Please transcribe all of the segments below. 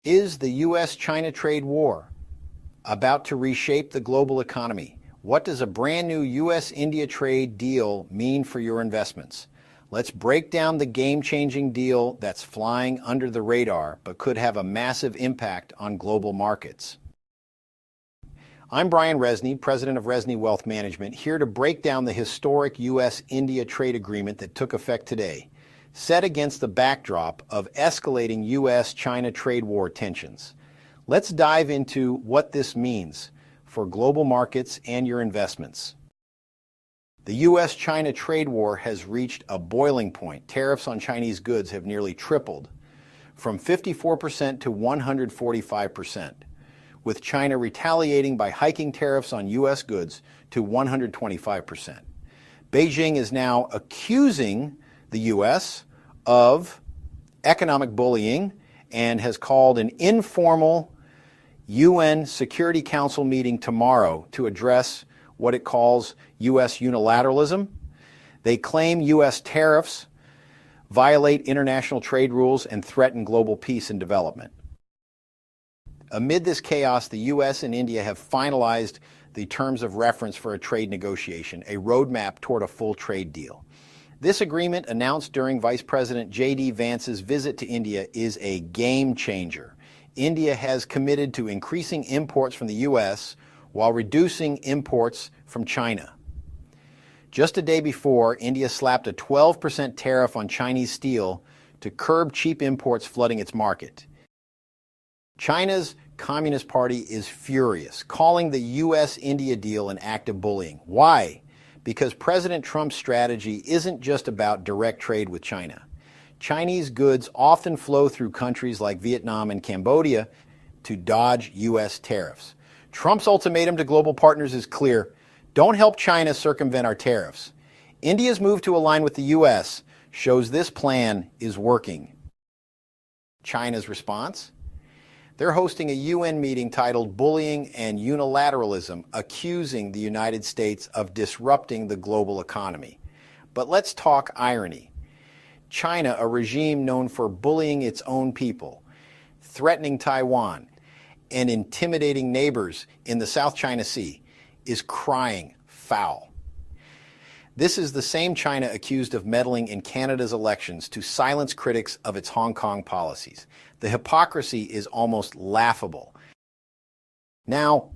Is the U.S. China trade war about to reshape the global economy? What does a brand new U.S. India trade deal mean for your investments? Let's break down the game-changing deal that's flying under the radar but could have a massive impact on global markets. I'm Brian Rezny, president of Rezny Wealth Management, here to break down the historic U.S. India trade agreement that took effect today, set against the backdrop of escalating U.S. China trade war tensions. Let's dive into what this means for global markets and your investments. The U.S. China trade war has reached a boiling point. Tariffs on Chinese goods have nearly tripled, from 54% to 145%, with China retaliating by hiking tariffs on U.S. goods to 125%. Beijing is now accusing the U.S. of economic bullying and has called an informal UN Security Council meeting tomorrow to address what it calls U.S. unilateralism. They claim U.S. tariffs violate international trade rules and threaten global peace and development. Amid this chaos, the U.S. and India have finalized the terms of reference for a trade negotiation, a roadmap toward a full trade deal. This agreement, announced during Vice President J.D. Vance's visit to India, is a game changer. India has committed to increasing imports from the U.S. while reducing imports from China. Just a day before, India slapped a 12% tariff on Chinese steel to curb cheap imports flooding its market. China's Communist Party is furious, calling the U.S.-India deal an act of bullying. Why? Because President Trump's strategy isn't just about direct trade with China. Chinese goods often flow through countries like Vietnam and Cambodia to dodge U.S. tariffs. Trump's ultimatum to global partners is clear: don't help China circumvent our tariffs. India's move to align with the U.S. shows this plan is working. China's response? They're hosting a UN meeting titled Bullying and Unilateralism, accusing the United States of disrupting the global economy. But let's talk irony. China, a regime known for bullying its own people, threatening Taiwan, and intimidating neighbors in the South China Sea, is crying foul. This is the same China accused of meddling in Canada's elections to silence critics of its Hong Kong policies. The hypocrisy is almost laughable. Now,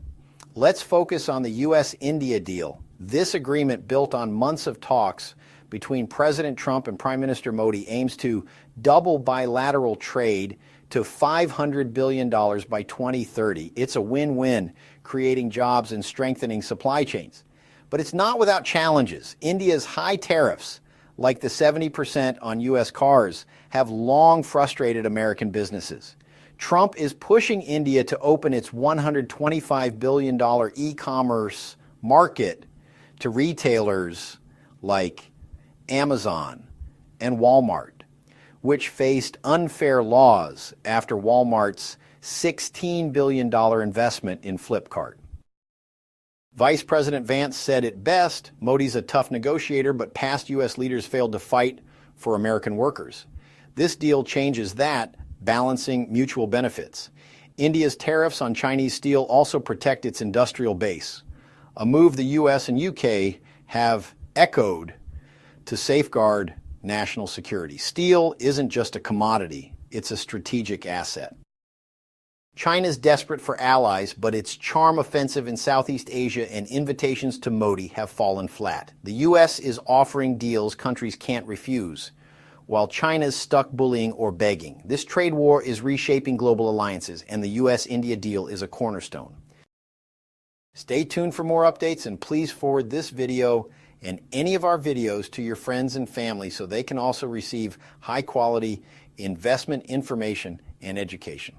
let's focus on the U.S.-India deal. This agreement, built on months of talks between President Trump and Prime Minister Modi, aims to double bilateral trade to $500 billion by 2030. It's a win-win, creating jobs and strengthening supply chains. But it's not without challenges. India's high tariffs, like the 70% on U.S. cars, have long frustrated American businesses. Trump is pushing India to open its $125 billion e-commerce market to retailers like Amazon and Walmart, which faced unfair laws after Walmart's $16 billion investment in Flipkart. Vice President Vance said it best: Modi's a tough negotiator, but past U.S. leaders failed to fight for American workers. This deal changes that, balancing mutual benefits. India's tariffs on Chinese steel also protect its industrial base, a move the U.S. and U.K. have echoed to safeguard national security. Steel isn't just a commodity, it's a strategic asset. China's desperate for allies, but its charm offensive in Southeast Asia and invitations to Modi have fallen flat. The U.S. is offering deals countries can't refuse, while China's stuck bullying or begging. This trade war is reshaping global alliances, and the U.S.-India deal is a cornerstone. Stay tuned for more updates, and please forward this video and any of our videos to your friends and family so they can also receive high-quality investment information and education.